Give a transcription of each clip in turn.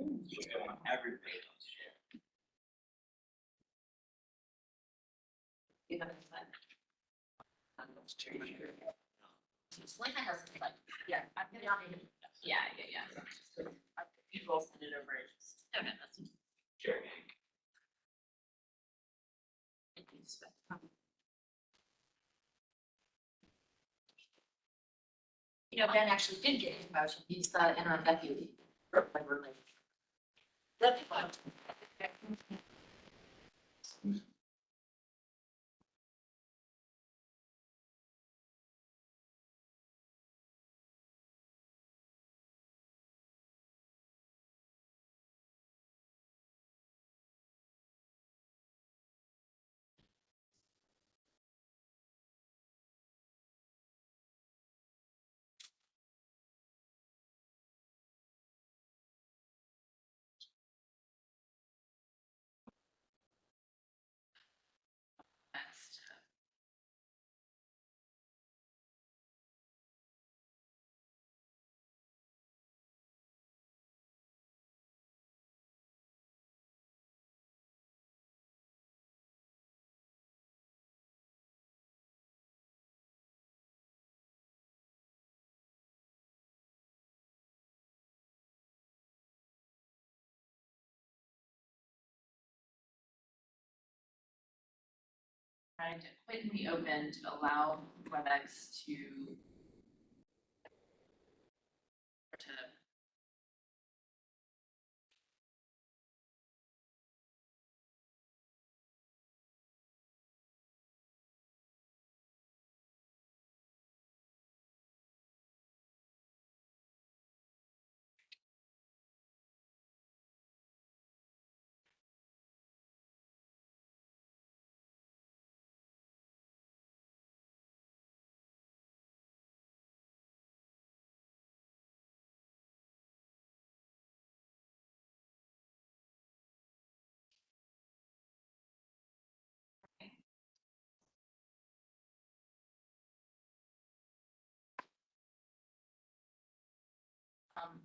I want everybody else to share. You have to sign. Selena has some, like, yeah, I'm gonna, yeah. You will send it over. Okay, that's. Sure. You know, Ben actually did get his promotion. He's the interim deputy. That's fun. Next. Trying to quit and reopen to allow WebEx to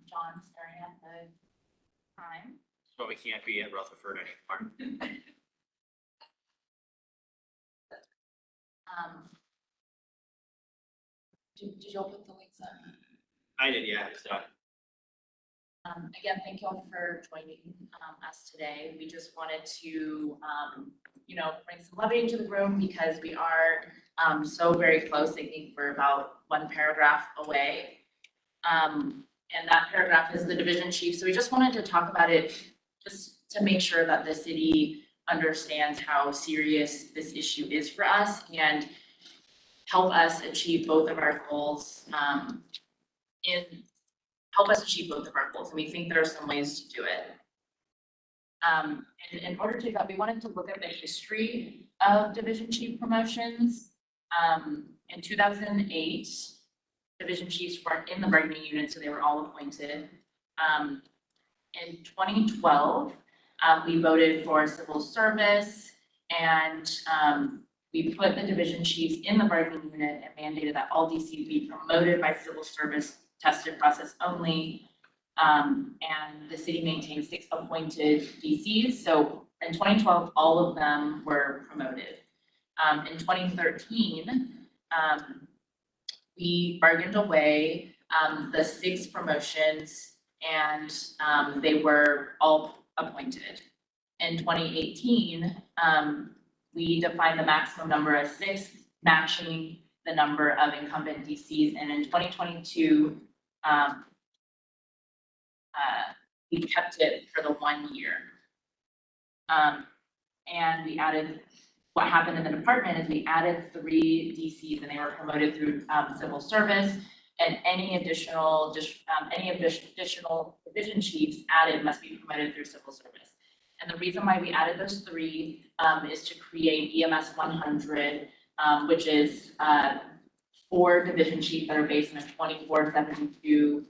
John staring at the time. So we can't be at Rutherford anymore. Did y'all put the links up? I did, yeah, so. Again, thank you all for joining us today. We just wanted to, bring some levity into the room because we are so very close. I think we're about one paragraph away. And that paragraph is the division chief. So we just wanted to talk about it just to make sure that the city understands how serious this issue is for us and help us achieve both of our goals, And we think there are some ways to do it. And in order to do that, we wanted to look at the history of division chief promotions. In 2008, division chiefs weren't in the bargaining unit, so they were all appointed. In 2012, we voted for civil service and we put the division chiefs in the bargaining unit and mandated that all DCs be promoted by civil service tested process only. And the city maintained 6 appointed DCs. So in 2012, all of them were promoted. In 2013, we bargained away the 6 promotions and they were all appointed. In 2018, we defined the maximum number of 6, matching the number of incumbent DCs. And in 2022, we kept it for the 1 year. And we added, what happened in the department is we added 3 DCs and they were promoted through civil service, and any additional division chiefs added must be promoted through civil service. And the reason why we added those 3 is to create EMS 100, which is 4 division chiefs that are based in a 24/72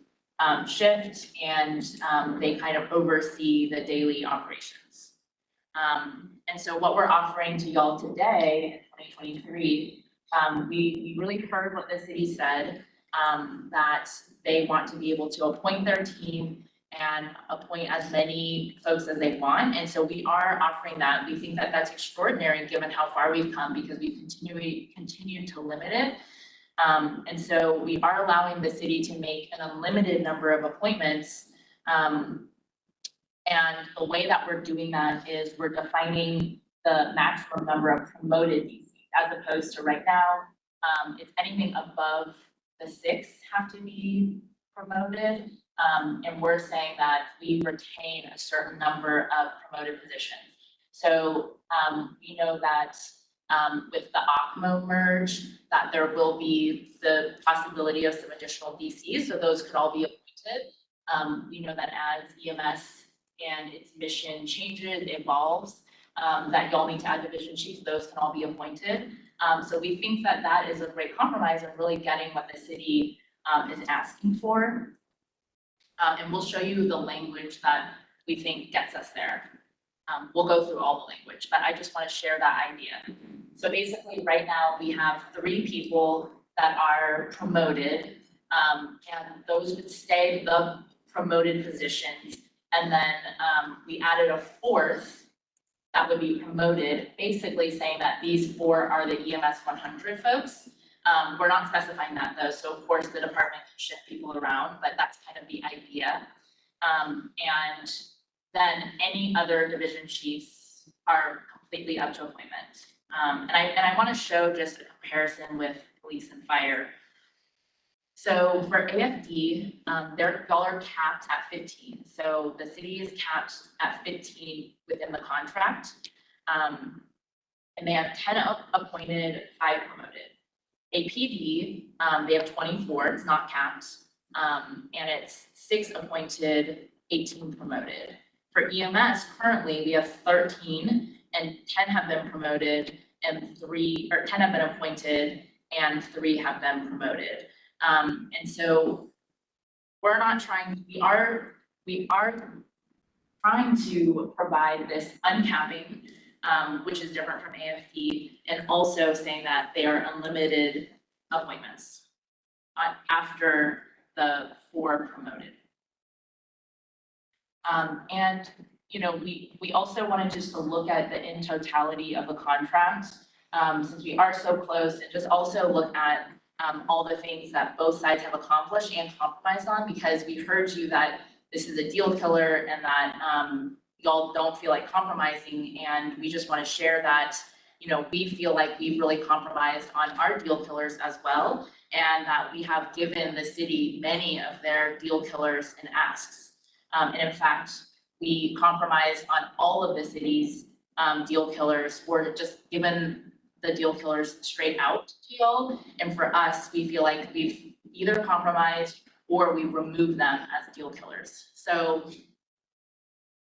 shift, and they kind of oversee the daily operations. And so what we're offering to y'all today in 2023, we really heard what the city said, that they want to be able to appoint their team and appoint as many folks as they want. And so we are offering that. We think that that's extraordinary given how far we've come because we continue to limit it. And so we are allowing the city to make an unlimited number of appointments. And the way that we're doing that is we're defining the maximum number of promoted DCs as opposed to right now, it's anything above the 6 have to be promoted. And we're saying that we retain a certain number of promoted positions. So we know that with the OCMO merge, that there will be the possibility of some additional DCs, so those could all be appointed. We know that as EMS and its mission changes, evolves, that y'all need to add division chiefs, those can all be appointed. So we think that that is a great compromise of really getting what the city is asking for. And we'll show you the language that we think gets us there. We'll go through all the language, but I just want to share that idea. So basically right now we have 3 people that are promoted, and those would stay the promoted positions. And then we added a 4th that would be promoted, basically saying that these 4 are the EMS 100 folks. We're not specifying that though, so of course the department can shift people around, but that's kind of the idea. And then any other division chiefs are completely up to appointment. And I want to show just a comparison with police and fire. So for AFD, y'all are capped at 15. So the city is capped at 15 within the contract. And they have 10 appointed, 5 promoted. APD, they have 24, it's not capped. And it's 6 appointed, 18 promoted. For EMS, currently we have 13 and 10 have been promoted and 10 have been appointed and 3 have been promoted. And so we're not trying, we are trying to provide this uncapping, which is different from AFD, and also saying that they are unlimited appointments after the 4 promoted. And you know, we also wanted just to look at the in totality of the contract, since we are so close, and just also look at all the things that both sides have accomplished and compromised on, because we heard you that this is a deal killer and that y'all don't feel like compromising, and we just want to share that, you know, we feel like we've really compromised on our deal killers as well, and that we have given the city many of their deal killers and asks. And in fact, we compromised on all of the city's deal killers, or just given the deal killers straight out to y'all. And for us, we feel like we've either compromised or we removed them as deal killers. So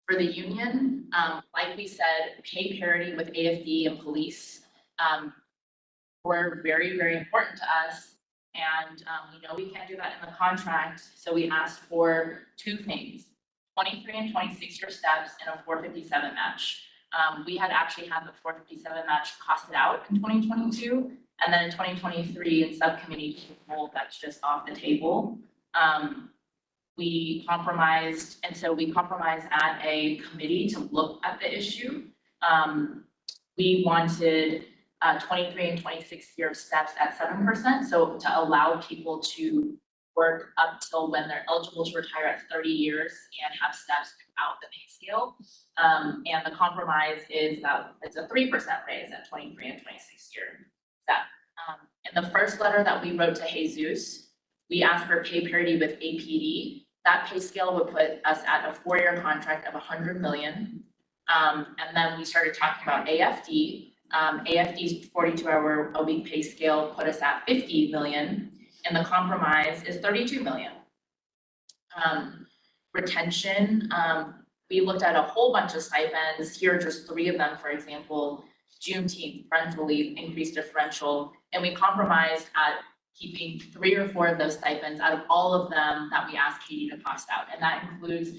for the union, like we said, pay parity with AFD and police were very, very important to us. And we know we can't do that in the contract. So we asked for 2 things, 23 and 26 year steps and a 457 match. We had actually had the 457 match costed out in 2022, and then in 2023 in subcommittee, that's just off the table. We compromised, and so we compromised at a committee to look at the issue. We wanted 23 and 26 year steps at 7%, so to allow people to work up till when they're eligible to retire at 30 years and have steps throughout the pay scale. And the compromise is that it's a 3% raise at 23 and 26 year step. In the first letter that we wrote to Jesus, we asked for pay parity with APD. That pay scale would put us at a 4-year contract of 100 million. And then we started talking about AFD. AFD's 42-hour a week pay scale put us at 50 million. And the compromise is 32 million. Retention, we looked at a whole bunch of stipends. Here are just 3 of them, for example. Juneteenth, parental leave, increased differential, and we compromised at keeping 3 or 4 of those stipends out of all of them that we asked Katie to cost out. And that includes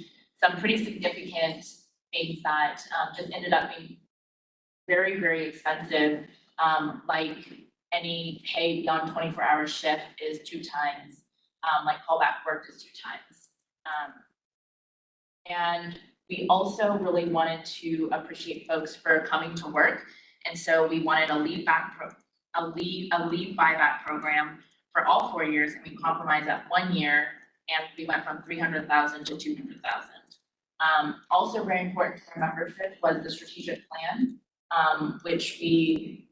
some pretty significant things that just ended up being very, very expensive, like any pay beyond 24-hour shift is 2 times, like callback work is 2 times. And we also really wanted to appreciate folks for coming to work. And so we wanted a leave buyback program for all 4 years, and we compromised at 1 year, and we went from 300,000 to 200,000. Also very important to our membership was the strategic plan, which we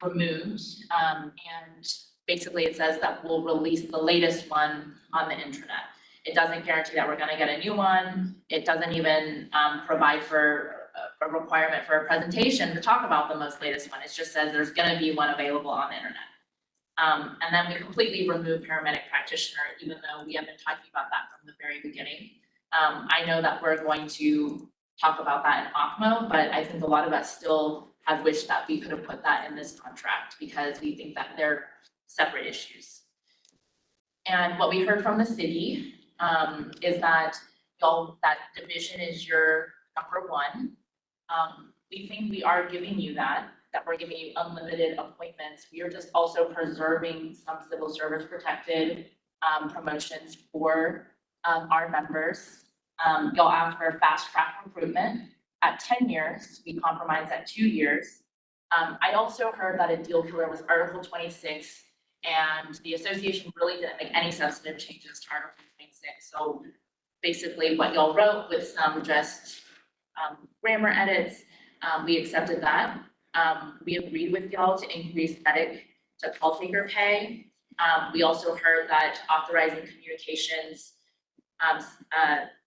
removed. And basically it says that we'll release the latest one on the intranet. It doesn't guarantee that we're gonna get a new one. It doesn't even provide for a requirement for a presentation to talk about the most latest one. It just says there's gonna be one available on the internet. And then we completely removed paramedic practitioner, even though we have been talking about that from the very beginning. I know that we're going to talk about that in OCMO, but I think a lot of us still have wished that we could have put that in this contract because we think that they're separate issues. And what we heard from the city is that that division is your number one. We think we are giving you that we're giving you unlimited appointments. We are just also preserving some civil service protected promotions for our members. You'll ask for fast track recruitment at 10 years. We compromise at 2 years. I also heard that a deal killer was Article 26, and the association really didn't make any substantive changes to Article 26. So basically what y'all wrote with some just grammar edits, we accepted that. We agreed with y'all to increase medic to call taker pay. We also heard that authorizing communications,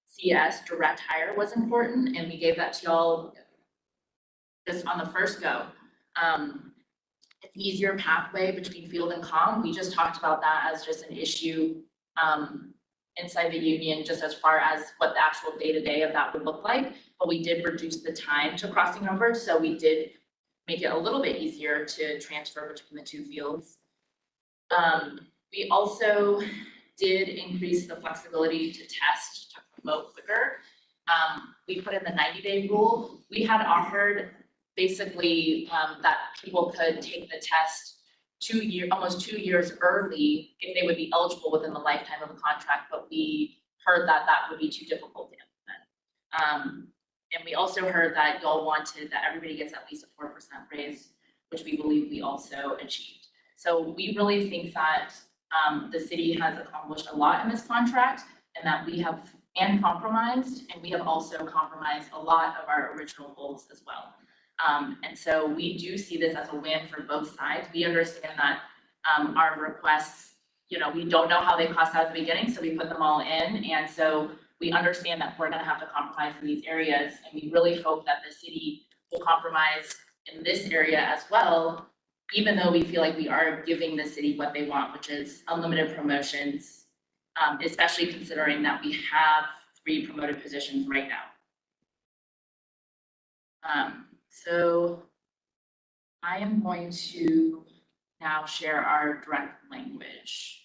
CS direct hire was important, and we gave that to y'all just on the first go. An easier pathway between field and comm. We just talked about that as just an issue inside the union, just as far as what the actual day-to-day of that would look like. But we did reduce the time to crossing over, so we did make it a little bit easier to transfer between the two fields. We also did increase the flexibility to test to promote quicker. We put in the 90-day rule. We had offered basically that people could take the test almost 2 years early if they would be eligible within the lifetime of a contract, but we heard that that would be too difficult to implement. And we also heard that y'all wanted that everybody gets at least a 4% raise, which we believe we also achieved. So we really think that the city has accomplished a lot in this contract, and that we have compromised, and we have also compromised a lot of our original goals as well. And so we do see this as a win for both sides. We understand that our requests, we don't know how they cost out at the beginning, so we put them all in. And so we understand that we're gonna have to compromise in these areas, and we really hope that the city will compromise in this area as well, even though we feel like we are giving the city what they want, which is unlimited promotions, especially considering that we have 3 promoted positions right now. So I am going to now share our direct language.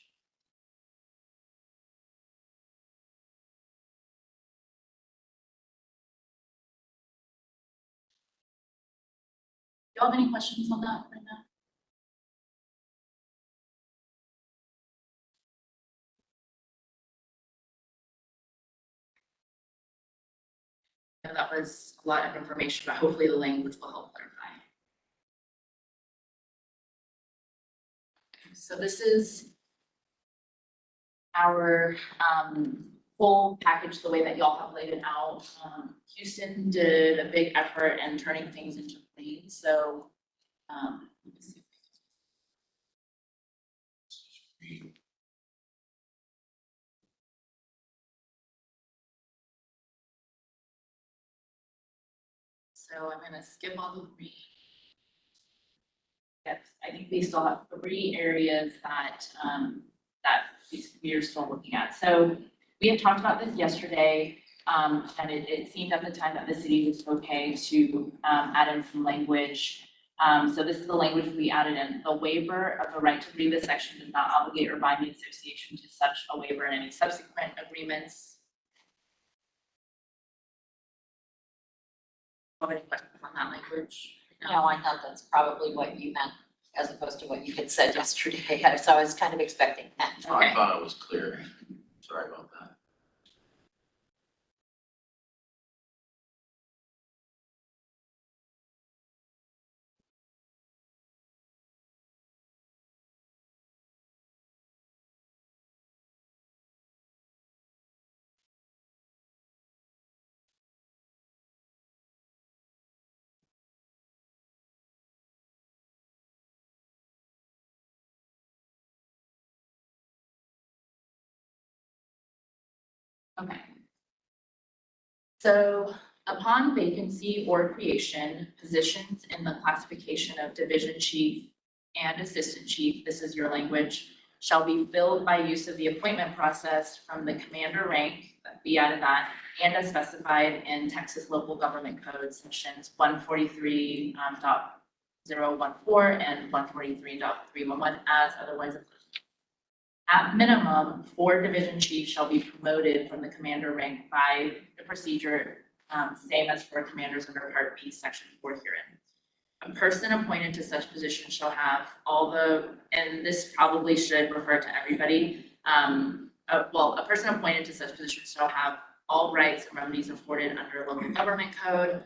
Do you have any questions on that right now? And that was a lot of information, but hopefully the language will help clarify. So this is our full package, the way that y'all have laid it out. Houston did a big effort in turning things into plain. So let me see. So I'm gonna skip all the read. Yes, I think we still have 3 areas that we are still looking at. So we had talked about this yesterday, and it seemed at the time that the city was okay to add in some language. So this is the language we added in. The waiver of the right to read this section does not obligate or bind the association to such a waiver in any subsequent agreements. Any questions on that language? No, I thought that's probably what you meant, as opposed to what you had said yesterday, so I was kind of expecting that. I thought it was clear. Sorry about that. Okay. So upon vacancy or creation, positions in the classification of division chief and assistant chief, this is your language, shall be filled by use of the appointment process from the commander rank, be added that, and as specified in Texas Local Government Code sections 143.014 and 143.311 as otherwise applicable. At minimum, 4 division chiefs shall be promoted from the commander rank by the procedure, same as for commanders under Part B, Section 4 herein. A person appointed to such position shall have all the, and this probably should refer to everybody. A person appointed to such position shall have all rights and remedies afforded under local government code.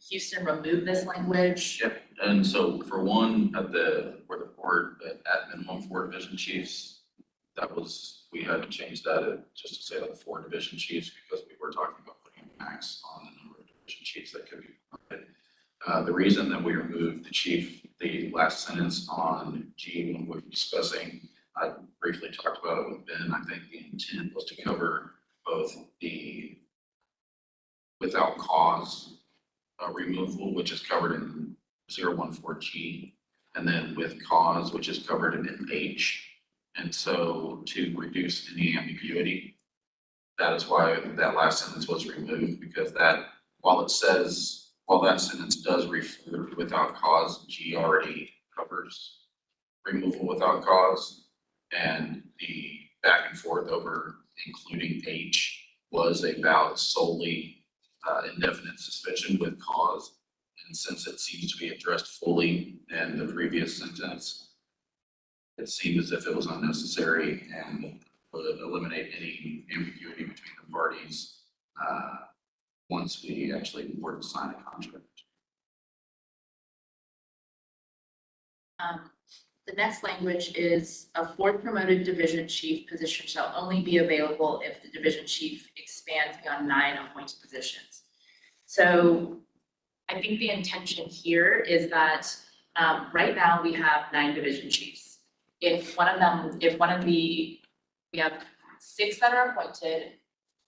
Houston removed this language. Yep, and so for one, where the board, at minimum 4 division chiefs, we had to change that just to say like 4 division chiefs because we were talking about putting a max on the number of division chiefs that could be promoted. The reason that we removed the last sentence on G when we were discussing, I briefly talked about it with Ben. I think the intent was to cover both the without cause removal, which is covered in 014G, and then with cause, which is covered in H. And so to reduce any ambiguity, that is why that last sentence was removed, because that, while that sentence does refer to without cause, G already covers removal without cause. And the back and forth over including H was about solely indefinite suspension with cause. And since it seems to be addressed fully in the previous sentence, it seemed as if it was unnecessary and would eliminate any ambiguity between the parties once we actually were to sign a contract. The next language is a 4th promoted division chief position shall only be available if the division chief expands beyond 9 appointed positions. So I think the intention here is that right now we have 9 division chiefs. We have 6 that are appointed,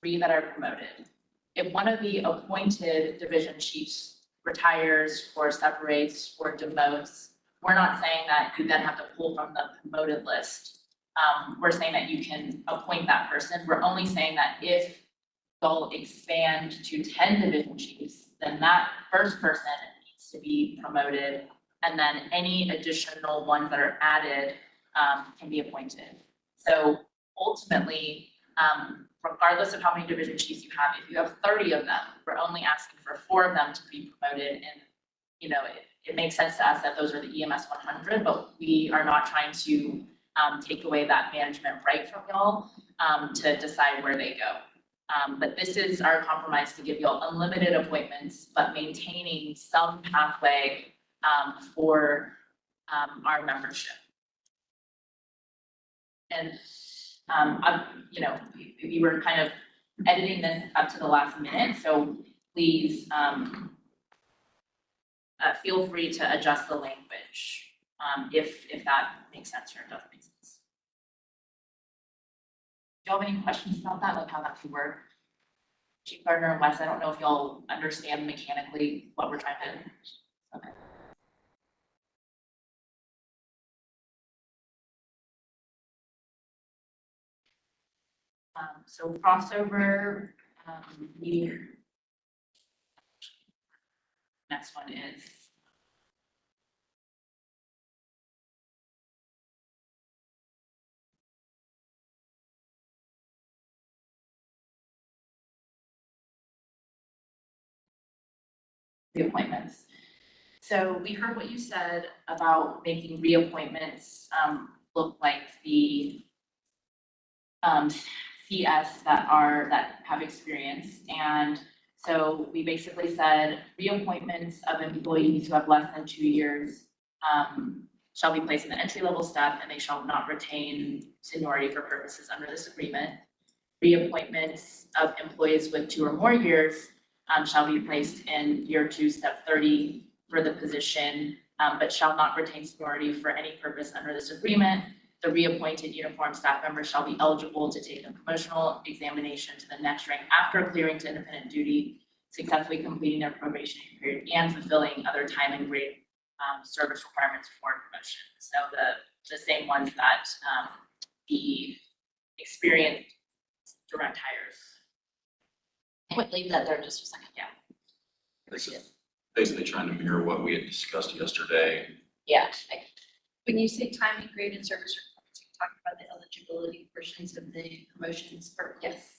3 that are promoted. If one of the appointed division chiefs retires or separates or demotes, we're not saying that you then have to pull from the promoted list. We're saying that you can appoint that person. We're only saying that if they'll expand to 10 division chiefs, then that first person needs to be promoted, and then any additional ones that are added can be appointed. So ultimately, regardless of how many division chiefs you have, if you have 30 of them, we're only asking for 4 of them to be promoted, and it makes sense to us that those are the EMS 100, but we are not trying to take away that management right from y'all to decide where they go. But this is our compromise to give y'all unlimited appointments, but maintaining some pathway for our membership. And we were kind of editing this up to the last minute, so please feel free to adjust the language if that makes sense or doesn't make sense. Do you have any questions about that, like how that could work? Chief Gardner and Wes, I don't know if y'all understand mechanically what we're trying to. Okay. So crossover, next one is reappointments. So we heard what you said about making reappointments look like the CS that have experience. And so we basically said reappointments of employees who have less than 2 years shall be placed in the entry-level step, and they shall not retain seniority for purposes under this agreement. Reappointments of employees with 2 or more years shall be placed in year 2, step 30 for the position, but shall not retain seniority for any purpose under this agreement. the reappointed uniformed staff members shall be eligible to take a promotional examination to the next rank after clearing to independent duty, successfully completing their probationary period and fulfilling other time and grade service requirements for promotion. So the same ones that the experienced direct hires. I would leave that there just for a second. This is basically trying to mirror what we had discussed yesterday. Yeah, When you say time and grade and service requirements, you're talking about the eligibility portions of the promotions or? Yes.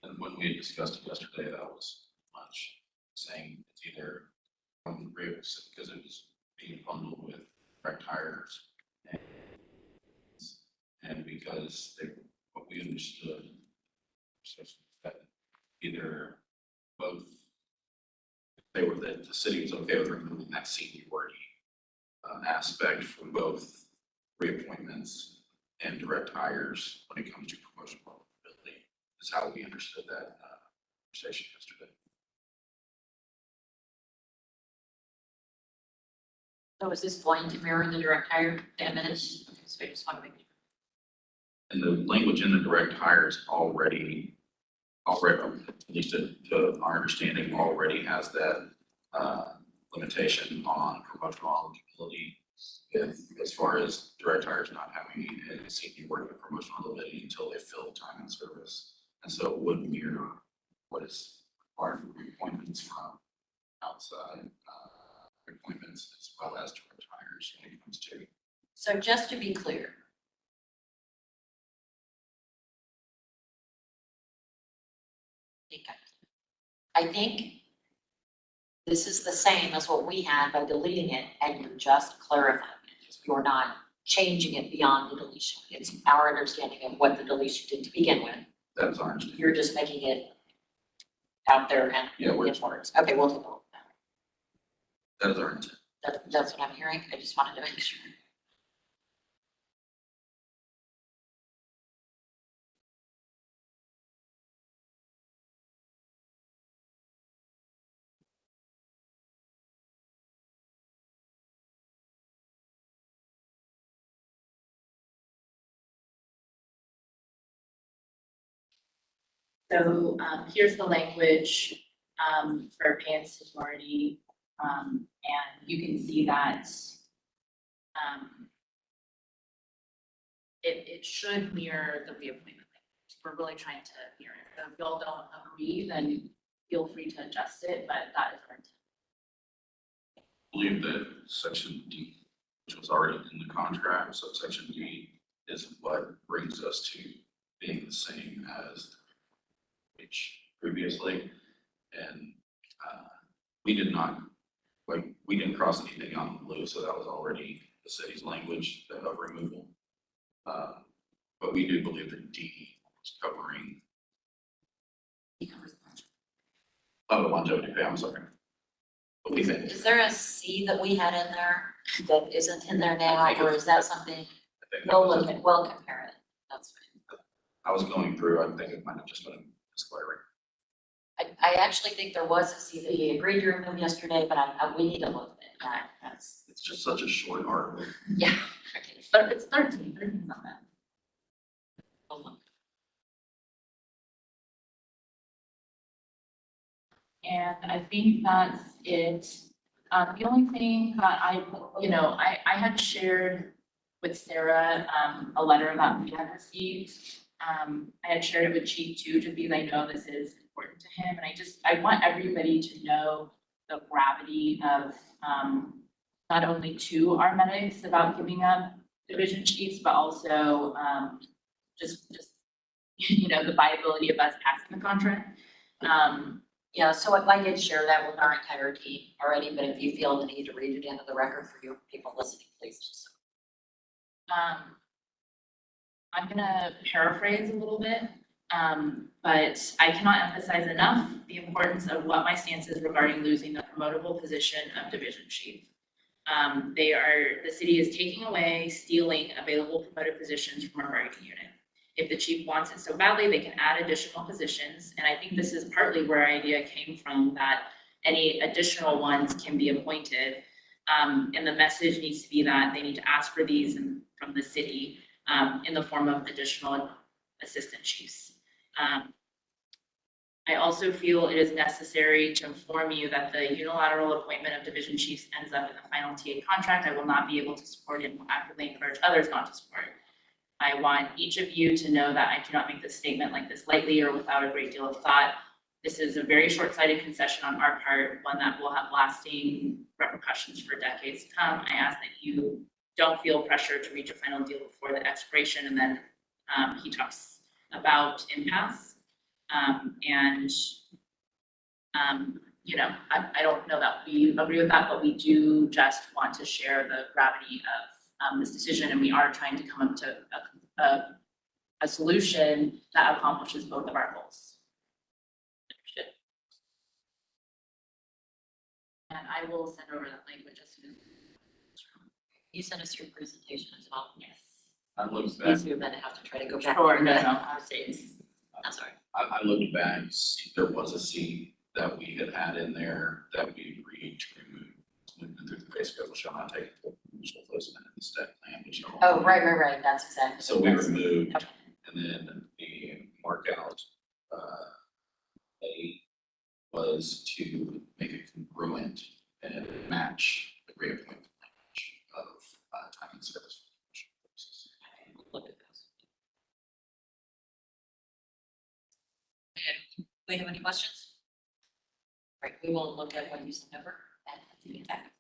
And when we had discussed it yesterday, that was much saying it's either from the groups because it was being bundled with direct hires. And because they, what we understood, so that either both, they were that the city was okay with removing that seniority aspect from both reappointments and direct hires when it comes to promotional eligibility, is how we understood that conversation yesterday. so is this going to mirror the direct hire minutes? So I just want to make sure. And the language in the direct hires already, at least to our understanding, already has that limitation on promotional eligibility as far as direct hires not having a seniority or promotional eligibility until they fill time and service. And so it would mirror what is required for reappointments from outside appointments as well as direct hires when it comes to. So just to be clear. I think this is the same as what we had by deleting it, and you're just clarifying it. You're not changing it beyond the deletion. It's our understanding of what the deletion did to begin with. That is our understanding. You're just making it out there and Yeah, we're, in words. Okay, we'll take a look at that is our intent. that. That's what I'm hearing. I just wanted to make sure. So here's the language for pay and seniority. And you can see that it should mirror the reappointment language. We're really trying to mirror it. So if y'all don't agree, then feel free to adjust it, but that is our intent. I believe that section D, which was already in the contract, subsection D is what brings us to being the same as which previously. And we did not, like, we didn't cross anything out in blue, so that was already the city's language of removal. But we do believe that D is covering, oh, the longevity pay, I'm sorry. But we think, Is there a C that we had in there that isn't in there now, I think or it's- is that something? I think that was, We'll compare it. That's fine. I was going through, I think it might have just been a misclaring. I actually think there was a C that he agreed to remove yesterday, but we need to look at that. That's, It's just such a short article. yeah. It's 13, 13 is not bad. We'll look. And I think that's it. The only thing that I had shared with Sarah, a letter that we had received. I had shared it with Chief too, just because I know this is important to him, and I want everybody to know the gravity of, not only to our medics about giving up division chiefs, but also, just, the viability of us passing the contract. Yeah, so I did share that with our entire team already, but if you feel the need to read it into the record for you people listening, please just. I'm gonna paraphrase a little bit, but I cannot emphasize enough the importance of what my stance is regarding losing the promotable position of division chief. The city is taking away, stealing available promoted positions from our bargaining unit. If the chief wants it so badly, they can add additional positions, and I think this is partly where our idea came from, that any additional ones can be appointed. And the message needs to be that they need to ask for these from the city. in the form of additional assistant chiefs. I also feel it is necessary to inform you that the unilateral appointment of division chiefs ends up in the final TA contract. I will not be able to support it and will actively encourage others not to support it. I want each of you to know that I do not make this statement like this lightly or without a great deal of thought. This is a very short-sighted concession on our part, one that will have lasting repercussions for decades to come. I ask that you don't feel pressure to reach a final deal before the expiration, and then he talks about impasse. You know, I don't know that we agree with that, but we do just want to share the gravity of this decision, and we are trying to come up to a solution that accomplishes both of our goals. And I will send over that language as soon as. You sent us your presentation as well. Yes. I looked It's back, easier than to have to try to go back. Sure, no, through no, the I was saying. That's all right. I looked back, see, there was a C that we had in there that we agreed to remove. Movement through the pay schedule shall not take shall placement in the step plan, which shall. Oh, right, that's exactly. So what we it was. removed, Okay. and then the mark out, A was to make it congruent and match the reappointment language of time and service. Look at this. Okay, do we have any questions? Right, we will look at what you sent over and get back.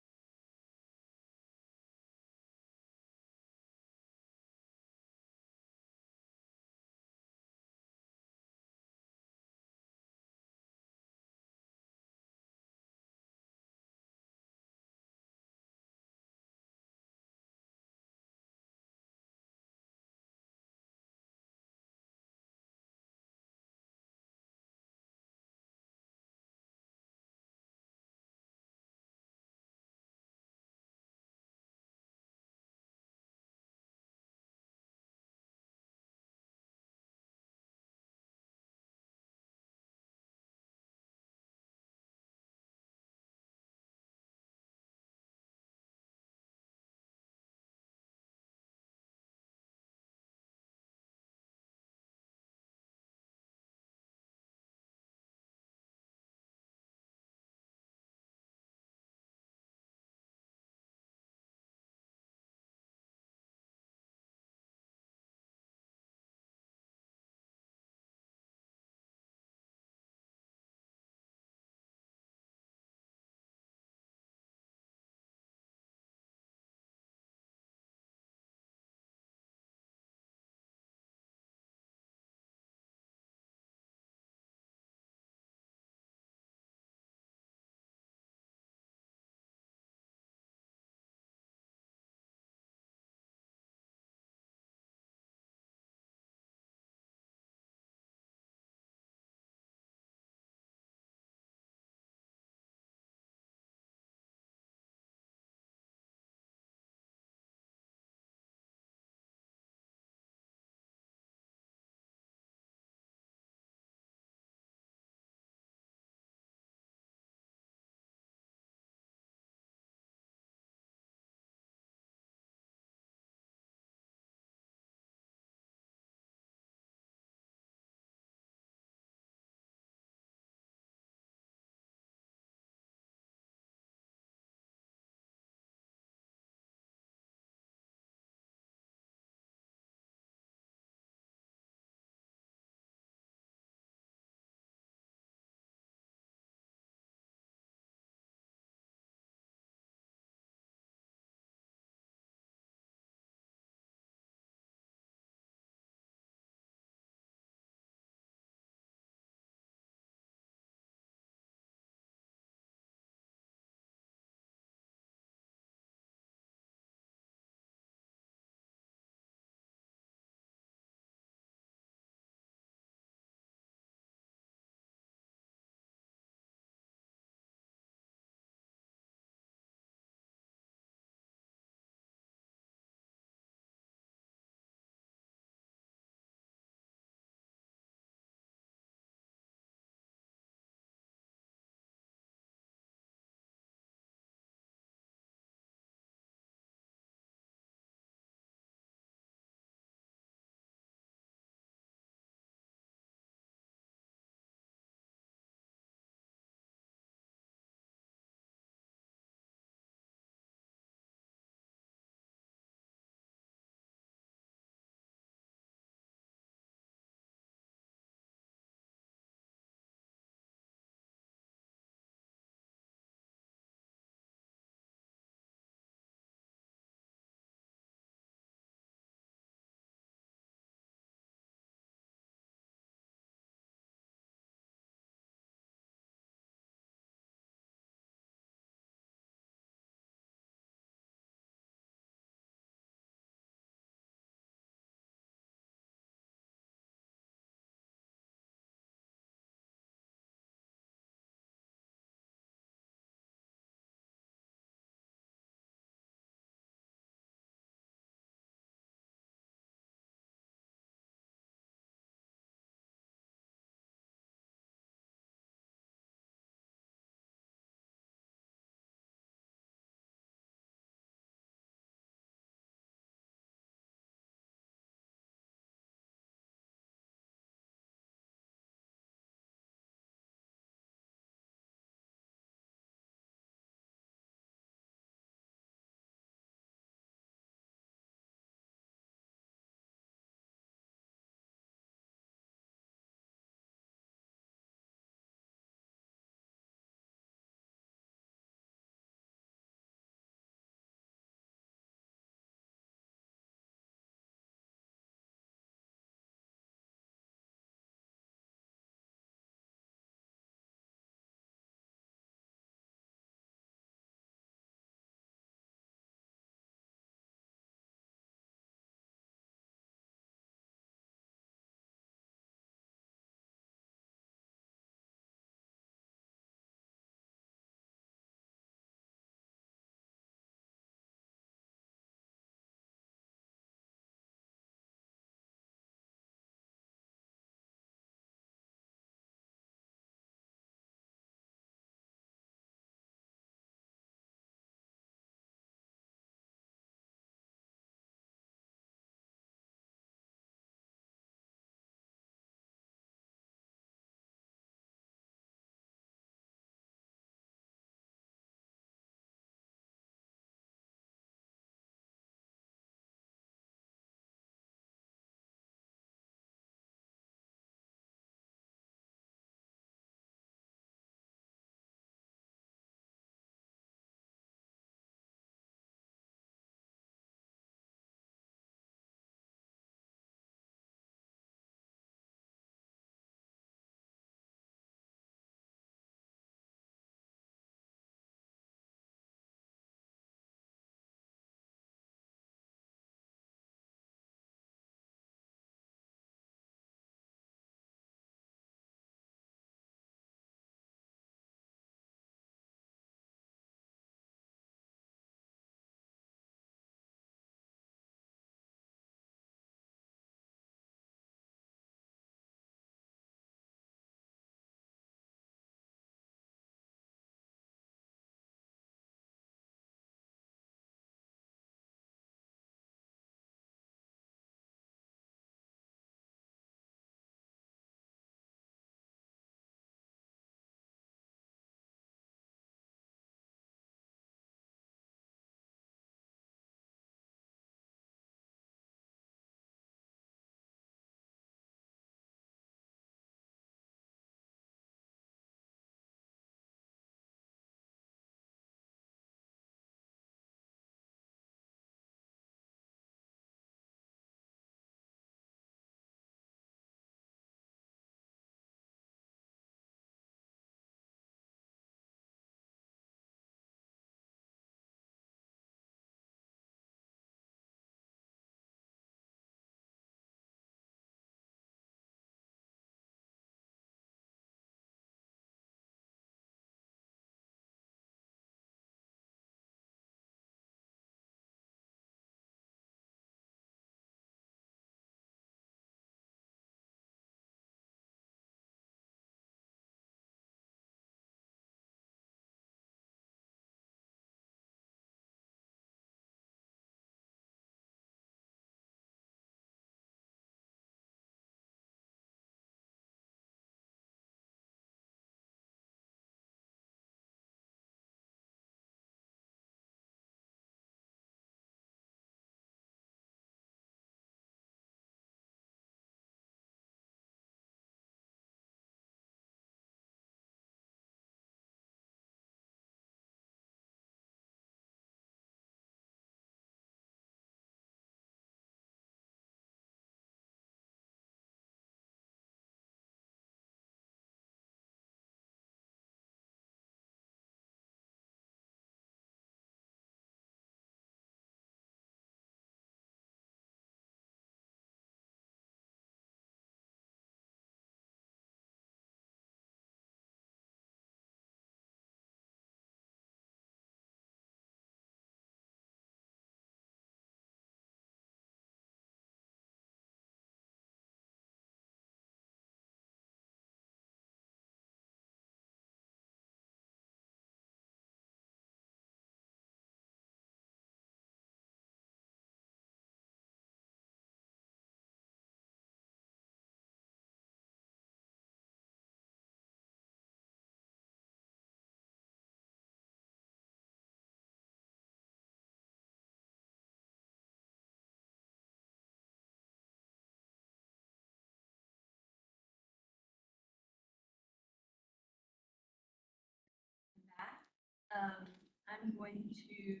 I'm going to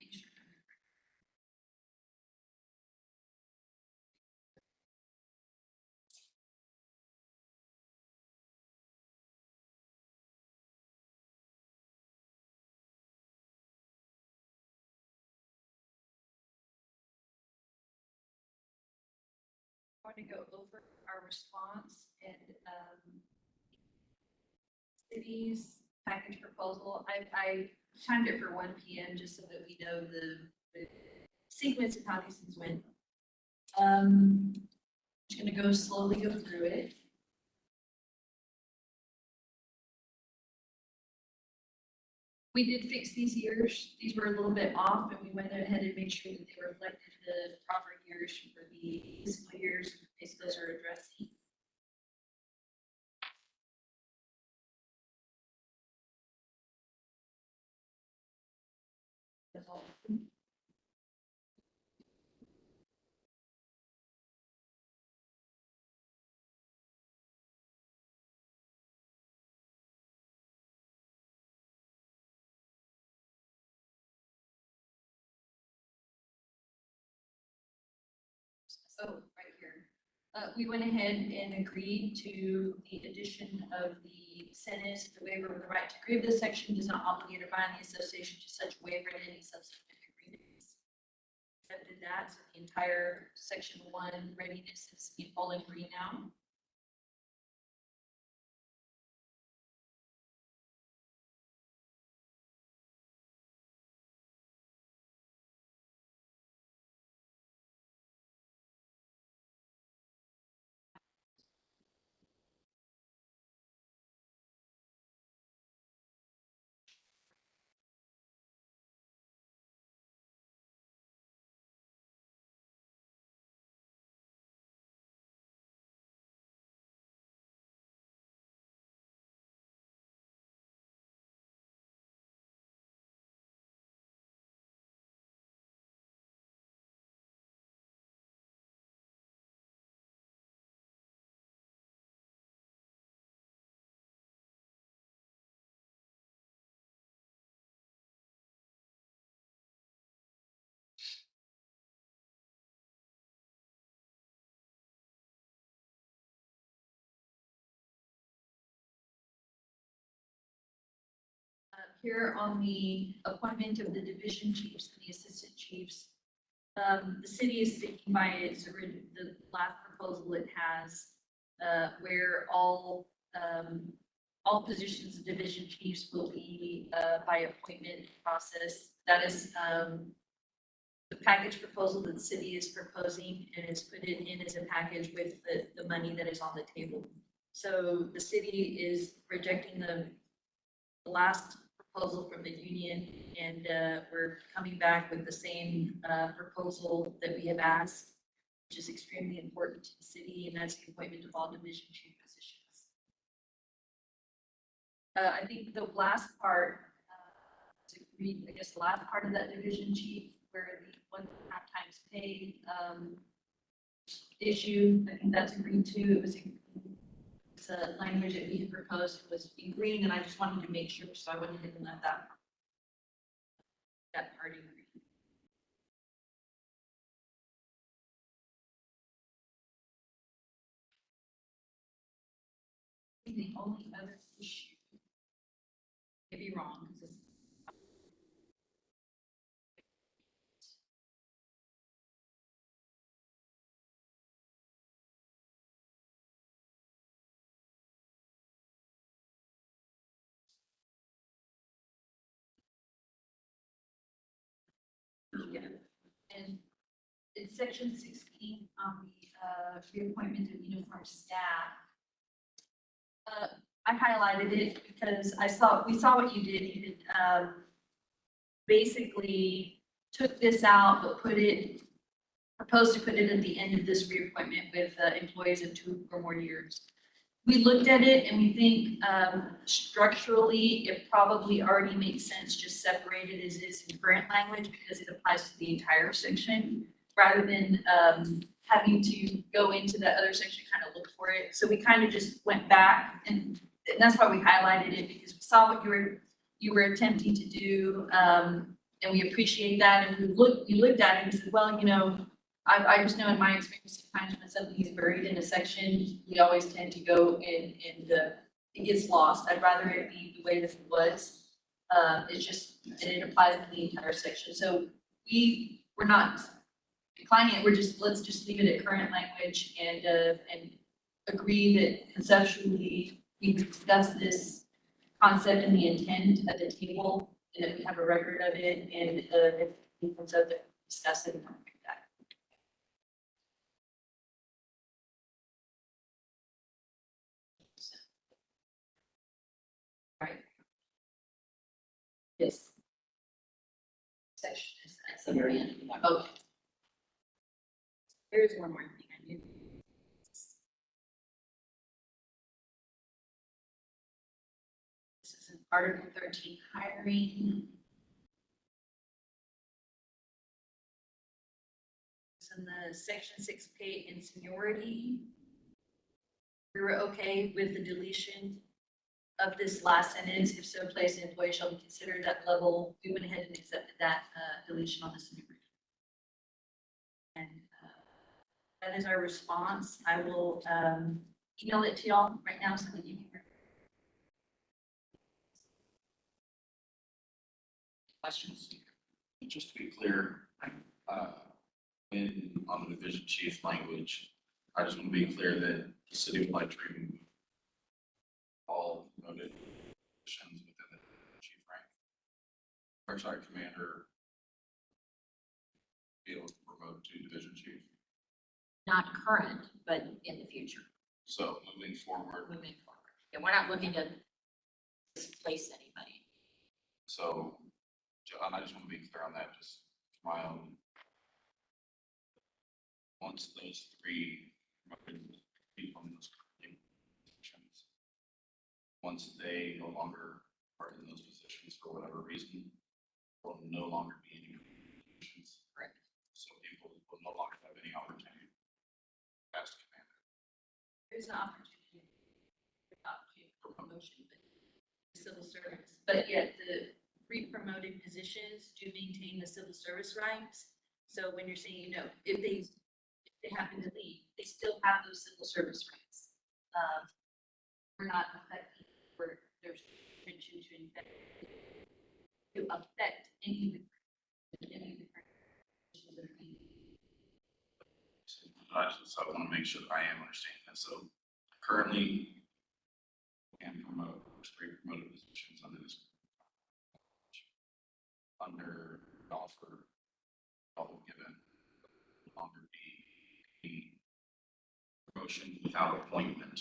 make sure. Want to go over our response and city's package proposal. I timed it for 1 p.m. just so that we know the sequence of how these things went. Just gonna go slowly go through it. We did fix these years. These were a little bit off, and we went ahead and made sure that they reflected the proper years for the fiscal years those are addressing. Oh, right here. We went ahead and agreed to the addition of the sentence, the waiver of the right to grieve this section does not obligate or bind the association to such waiver in any subsequent agreements. Accepted that, so the entire section 1 readiness is in all in green now. Here on the appointment of the division chiefs and the assistant chiefs, the city is sticking by its the last proposal it has, where all positions of division chiefs will be by appointment process. That is the package proposal that the city is proposing, and it's put it in as a package with the money that is on the table. So the city is rejecting the last proposal from the union, and we're coming back with the same proposal that we have asked, which is extremely important to the city, and that's the appointment of all division chief positions. I think the last part, to read, I guess the last part of that division chief, where the 1.5 times pay issue, I think that's agreed to. It was a language that we had proposed was in green, and I just wanted to make sure, so I went ahead and let that part in green. The only other issue, may be wrong, because it's yeah. And in section 16 on the reappointment of uniform staff, I highlighted it because we saw what you did. You had basically took this out, but proposed to put it at the end of this reappointment with employees of 2 or more years. We looked at it and we think structurally, it probably already makes sense just separated as is in current language because it applies to the entire section rather than having to go into that other section, kind of look for it. So we kind of just went back, and that's why we highlighted it, because we saw what you were attempting to do, and we appreciate that, and we looked at it and said, well, you know, I just know in my experience, sometimes when something is buried in a section, we always tend to go and, it gets lost. I'd rather it be the way that it was. It's just, and it applies to the entire section. So we're not declining it, let's just leave it at current language and agree that conceptually, we discuss this concept and the intent at the table, and that we have a record of it, and if we can discuss it and like that. Right. Yes. Section is, That's the very end of the document. okay. There's one more thing I need. This is in Article 13, hiring. It's in the Section 6 pay and seniority. We were okay with the deletion of this last sentence. If so, place an employee shall be considered at level. We went ahead and accepted that deletion on the seniority. And that is our response. I will email it to y'all right now so that you can. Questions? Just to be clear, when on the division chief language, I just want to be clear that the city would like to remove all promoted positions within the chief rank. Or sorry, commander be able to promote to division chief. Not current, but in the future, So moving forward, moving forward. And we're not looking to displace anybody. so John, I just want to be clear on that, just for my own. Once those three promoted people in those positions, once they no longer are in those positions for whatever reason, will no longer be any positions. Correct. So people will no longer have any opportunity as commander. There's an opportunity for promotion, but civil service. But yet the pre-promoted positions do maintain the civil service rights. So when you're saying, you know, if they happen to leave, they still have those civil service rights. We're not affecting, there's intention to affect any of the positions that are being. So I want to make sure that I am understanding that. So currently, can promote three promoted positions under this. Under offer, all given, no longer be a promotion without appointment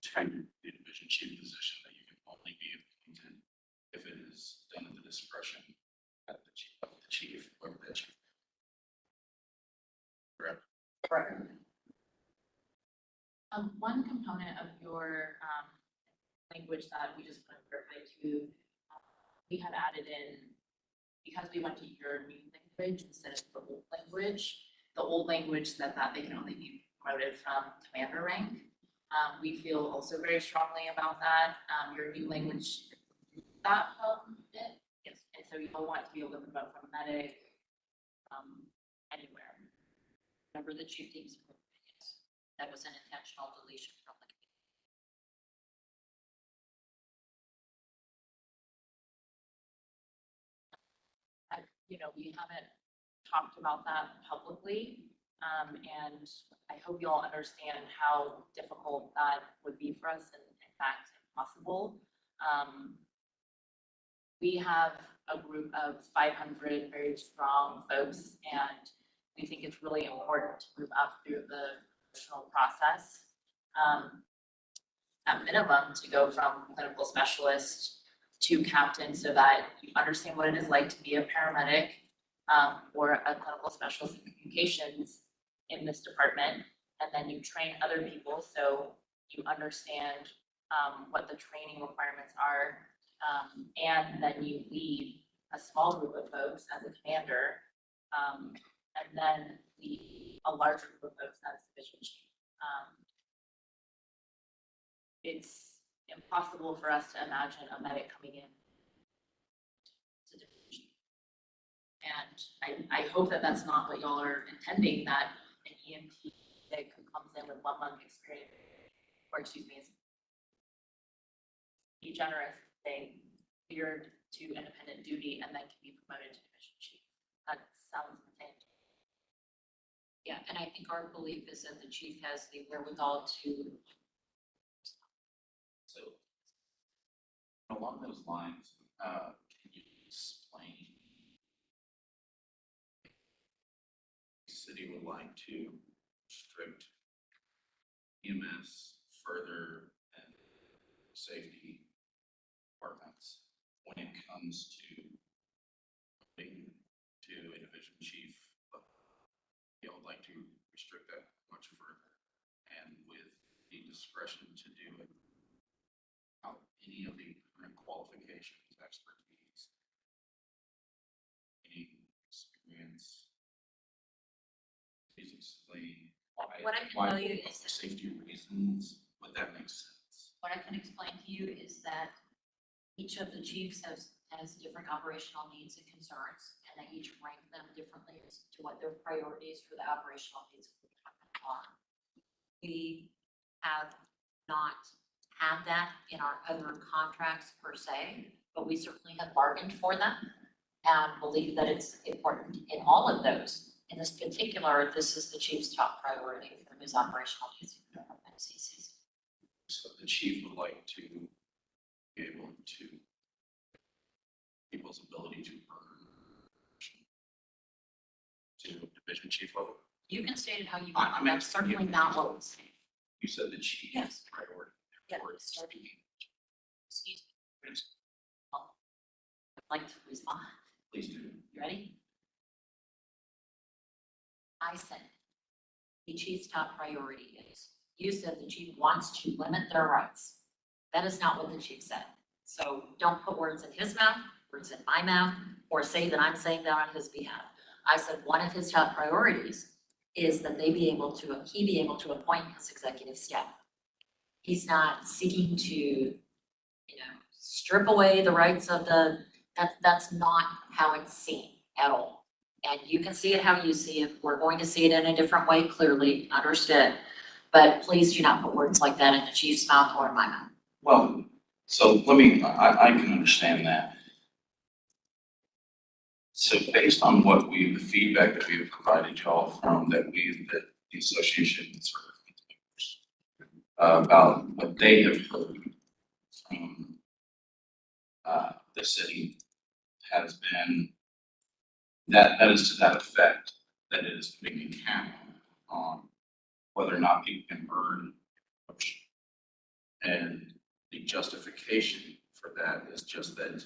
to the division chief position that you can only be appointed if it is done at the discretion of the chief, whoever that chief. Correct. Correct. One component of your, language that we just put perfect to, we have added in, because we went to your new language instead of the old language said that they can only be promoted from commander rank. We feel also very strongly about that. Your new language, that bit, yes, and so you'll want to be able to promote from medic, anywhere. Remember the chief team's opinions. That was an intentional deletion from the. You know, we haven't talked about that publicly. And I hope you all understand how difficult that would be for us and in fact impossible. We have a group of 500 very strong folks, and we think it's really important to move up through the professional process. At minimum, to go from clinical specialist to captain so that you understand what it is like to be a paramedic or a clinical specialist in communications in this department. And then you train other people so you understand what the training requirements are. And then you lead a small group of folks as a commander, and then lead a larger group of folks as division chief. It's impossible for us to imagine a medic coming in And I hope that that's not what y'all are intending, that an EMT that comes in with 1 month experience, or excuse me, is be generous, say, cleared to independent duty and then can be promoted to division chief. That sounds insane. Yeah, and I think our belief is that the chief has the wherewithal to, So along those lines, can you explain? The city would like to restrict EMS further and safety departments when it comes to promoting to a division chief. You would like to restrict that much further and with the discretion to do it without any of the current qualifications, expertise, any experience. Please explain why. What I can why tell you for is that- safety reasons, would that make sense? what I can explain to you is that each of the chiefs has different operational needs and concerns, and they each rank them differently as to what their priorities for the operational needs of the department are. We have not had that in our other contracts per se, but we certainly have bargained for them and believe that it's important in all of those. In this particular, this is the chief's top priority for his operational needs of the department. So the chief would like to be able to people's ability to earn to division chief level. You can state it how you I want, mean, that's certainly not what we're saying. You said the chief Yes. priority. Yeah, therefore it's starting. speaking. Excuse me. I'd like to respond. Please do. You ready? I said, the chief's top priority is, you said the chief wants to limit their rights. That is not what the chief said. So don't put words in his mouth, words in my mouth, or say that I'm saying that on his behalf. I said one of his top priorities is that he be able to appoint his executive staff. He's not seeking to, strip away the rights of that's not how it's seen at all. And you can see it how you see it. We're going to see it in a different way, clearly, understood. But please do not put words like that in the chief's mouth or in my mouth. Well, so I can understand that. So based on the feedback that we have provided y'all from that the association sort of about what they have heard from the city has been that is to that effect, that it is putting a cap on whether or not people can earn promotion. And the justification for that is just that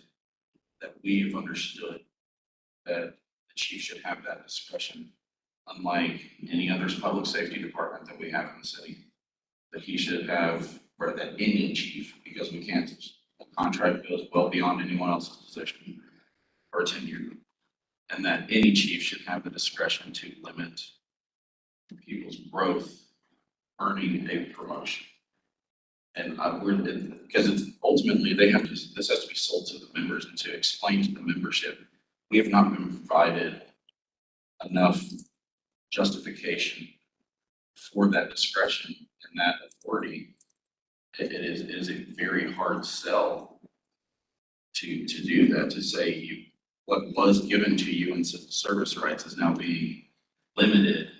we have understood that the chief should have that discretion, unlike any other public safety department that we have in the city, that he should have, or that any chief, because we can't, the contract goes well beyond anyone else's position or tenure, and that any chief should have the discretion to limit people's growth, earning a promotion. And because it's ultimately, this has to be sold to the members and to explain to the membership. We have not been provided enough justification for that discretion and that authority. It is a very hard sell to do that, to say what was given to you in civil service rights is now being limited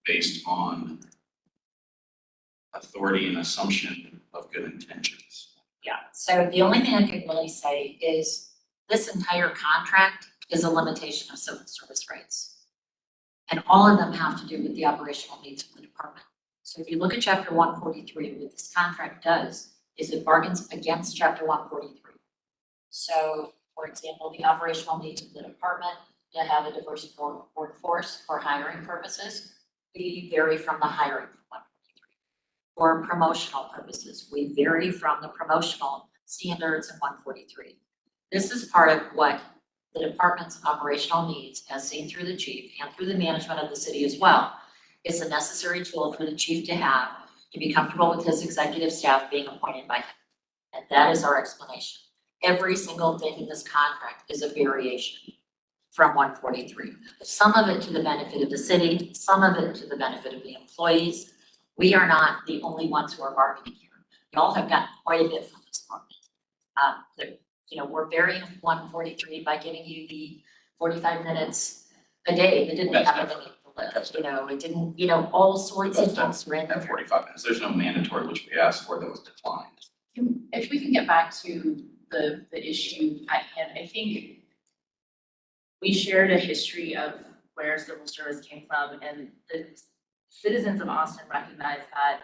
based on authority and assumption of good intentions. Yeah, so the only thing I could really say is this entire contract is a limitation of civil service rights. And all of them have to do with the operational needs of the department. So if you look at chapter 143, what this contract does is it bargains against chapter 143. So, for example, the operational needs of the department to have a diverse workforce for hiring purposes, we vary from the hiring from 143. For promotional purposes, we vary from the promotional standards in 143. This is part of what the department's operational needs, as seen through the chief and through the management of the city as well, is a necessary tool for the chief to have to be comfortable with his executive staff being appointed by him. And that is our explanation. Every single thing in this contract is a variation. from 143. Some of it to the benefit of the city, some of it to the benefit of the employees. We are not the only ones who are bargaining here. Y'all have gotten quite a bit from this department. We're varying 143 by giving you the 45 minutes a day. It didn't That's have different. anything to lift, it didn't, all sorts of things were in At there. 45 minutes, there's no mandatory, which we asked for, that was declined. If we can get back to the issue at hand, I think we shared a history of where civil service came from, and the citizens of Austin recognize that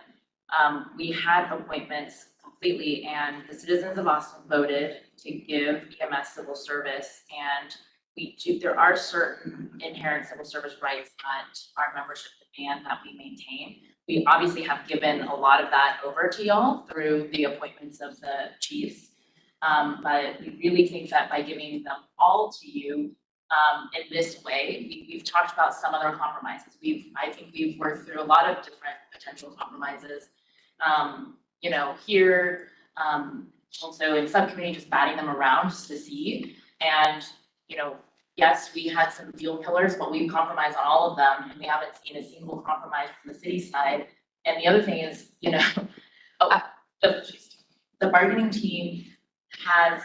we had appointments completely, and the citizens of Austin voted to give EMS civil service, and there are certain inherent civil service rights that our membership demand that we maintain. We obviously have given a lot of that over to y'all through the appointments of the chiefs. But we really think that by giving them all to you, in this way, we've talked about some other compromises. I think we've worked through a lot of different potential compromises. Here, also in subcommittee, just batting them around just to see. And, yes, we had some deal killers, but we've compromised on all of them, and we haven't seen a single compromise from the city side. And the other thing is, the bargaining team has,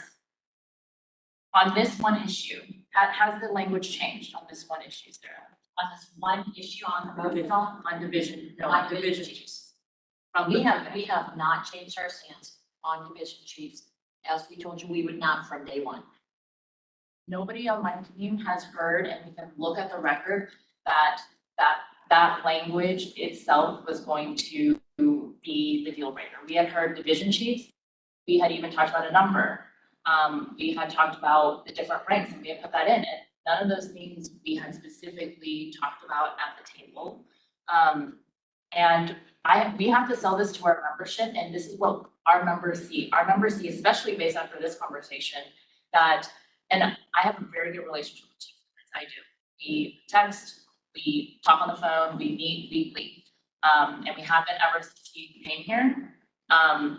on this one issue, has the language changed on this one issue, Sarah? On this one issue on the vote, On division chiefs. we have not changed our stance on division chiefs. As we told you, we would not from day one. Nobody on my team has heard, and we can look at the record, that language itself was going to be the deal breaker. We had heard division chiefs, we had even talked about a number. We had talked about the different ranks, and we had put that in, and none of those things we had specifically talked about at the table. And we have to sell this to our membership, and this is what our members see. Our members see, especially based after this conversation, and I have a very good relationship with chiefs, I do. We text, we talk on the phone, we meet weekly. And we have been ever since he came here. And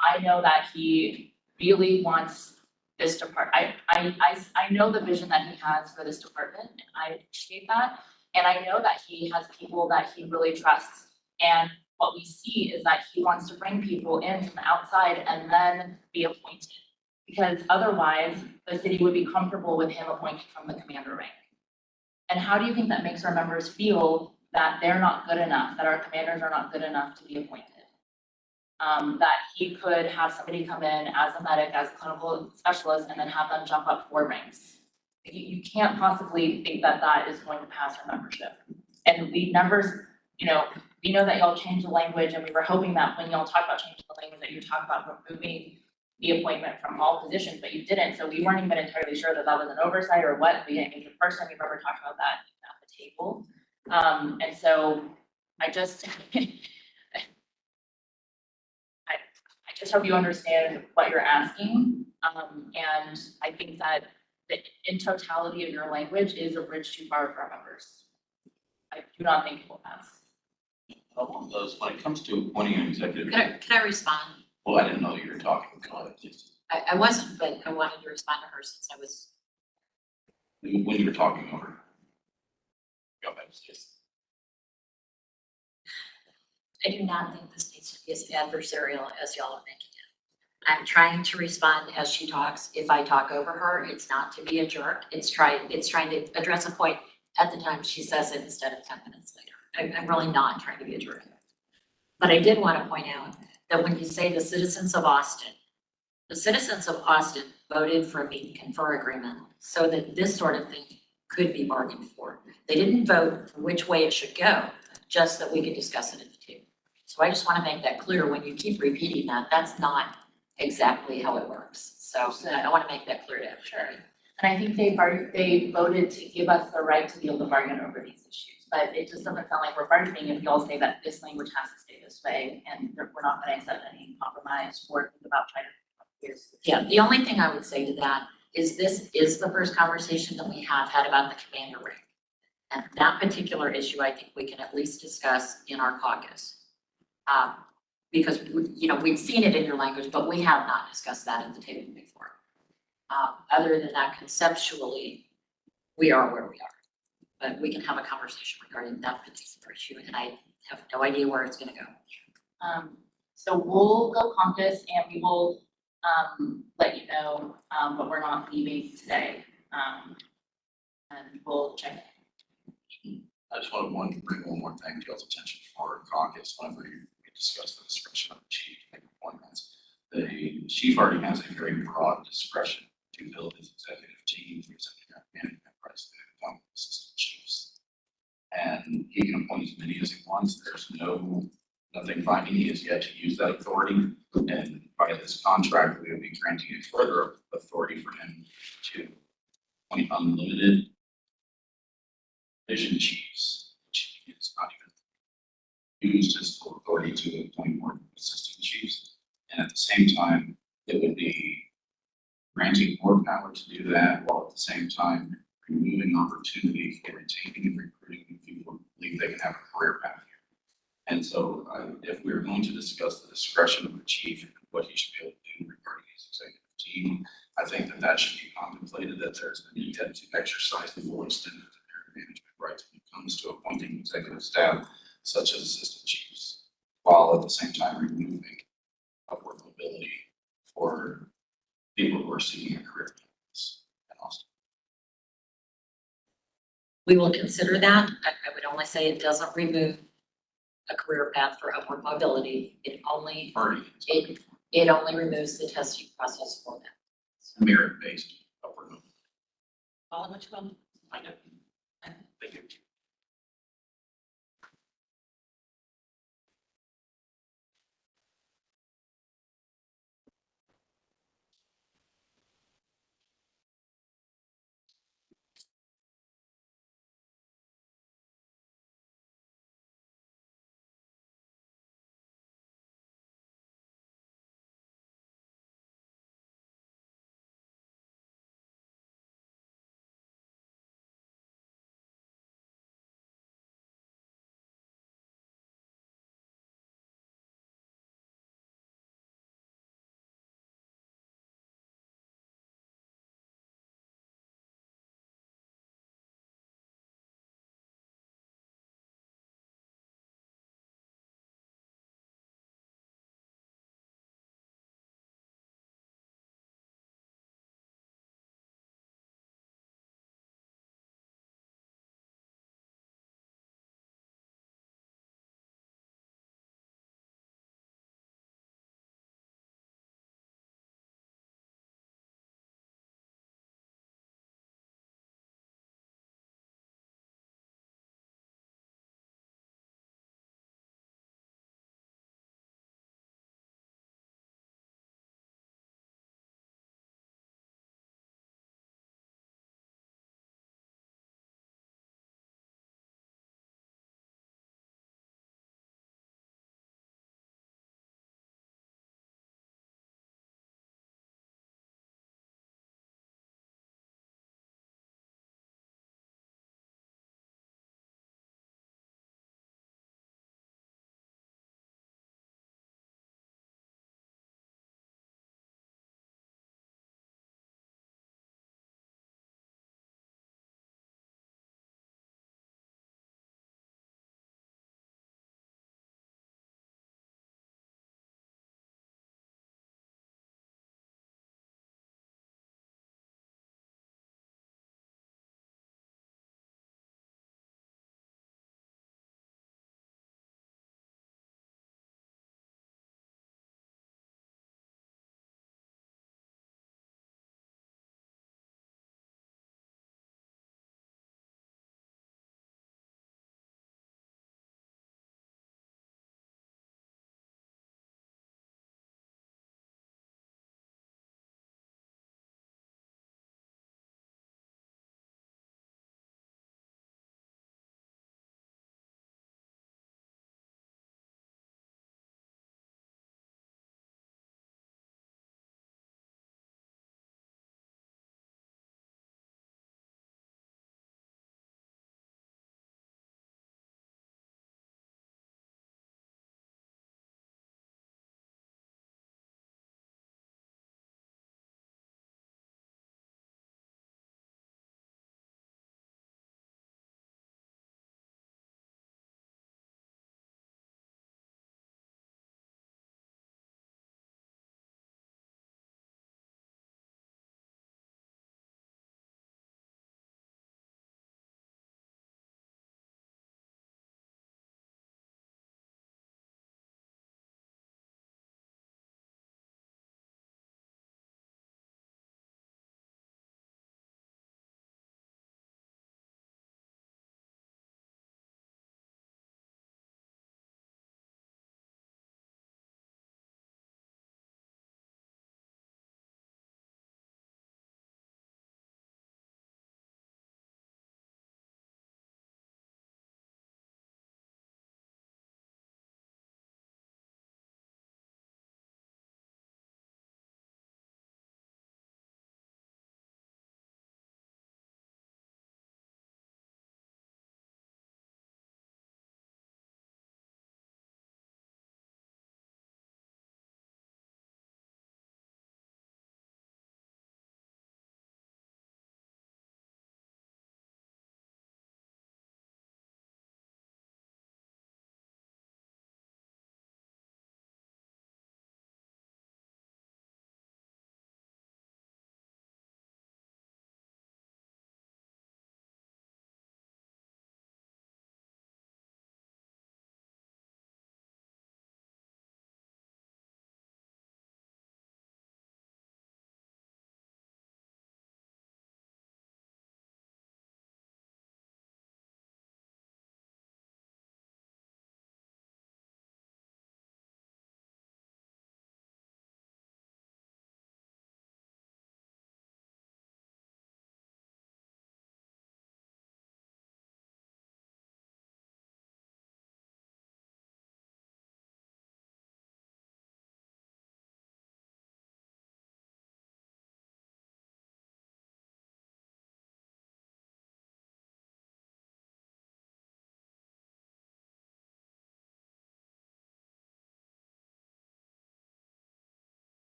I know that he really wants this department. I know the vision that he has for this department, and I appreciate that. And I know that he has people that he really trusts. And what we see is that he wants to bring people in from the outside and then be appointed. Because otherwise, the city would be comfortable with him appointed from the commander rank. And how do you think that makes our members feel that they're not good enough, that our commanders are not good enough to be appointed? That he could have somebody come in as a medic, as a clinical specialist, and then have them jump up 4 ranks. You can't possibly think that that is going to pass our membership. And we members, we know that y'all changed the language, and we were hoping that when y'all talk about changing the language, that you talk about removing the appointment from all positions, but you didn't. So we weren't even entirely sure that that was an oversight or what. It was the first time we've ever talked about that at the table. And so I just hope you understand what you're asking. And I think that in totality of your language is a bridge too far for our members. I do not think it will pass. Along those, when it comes to appointing an executive, Can I respond? well, I didn't know you were talking, go ahead, please. I wasn't, but I wanted to respond to her since I was. When you were talking over. Go ahead, please. I do not think this needs to be as adversarial as y'all are making it. I'm trying to respond as she talks. If I talk over her, it's not to be a jerk. It's trying to address a point at the time she says it instead of 10 minutes later. I'm really not trying to be a jerk. But I did want to point out that when you say the citizens of Austin voted for a meet and confer agreement so that this sort of thing could be bargained for. They didn't vote for which way it should go, just that we could discuss it at the table. So I just want to make that clear. When you keep repeating that, that's not exactly how it works. So I want to make that clear to everybody. And I think they voted to give us the right to be able to bargain over these issues. But it just doesn't sound like we're bargaining if y'all say that this language has to stay this way, and we're not going to accept any compromise or think about trying to. Yeah, the only thing I would say to that is this is the first conversation that we have had about the commander rank. And that particular issue, I think we can at least discuss in our caucus. Because, we've seen it in your language, but we have not discussed that at the table before. Other than that, conceptually, we are where we are. But we can have a conversation regarding that particular issue, and I have no idea where it's gonna go. So we'll go Compass and we will, let you know, but we're not leaving today. And we'll check. I just want to bring one more thing to y'all's attention for caucus, whenever we discuss the discretion of the chief make appointments. The chief already has a very broad discretion to build his executive team, for executive management, president, appoint assistant chiefs. And he can appoint as many as he wants. There's nothing binding. He has yet to use that authority. And by this contract, we would be granting a further authority for him to appoint unlimited division chiefs, which is not even used as full authority to appoint more assistant chiefs. And at the same time, it would be granting more power to do that, while at the same time removing opportunity for retaining and recruiting people who believe they can have a career path here. And so if we're going to discuss the discretion of the chief and what he should be able to do regarding his executive team, I think that should be contemplated, that there's a need to exercise the full extent of their management rights when it comes to appointing executive staff, such as assistant chiefs, while at the same time removing upward mobility for people who are seeking a career path in Austin. We will consider that. I would only say it doesn't remove a career path for upward mobility. It only removes the testing process for that. Merit-based upward mobility. All of which one? I know. Thank you.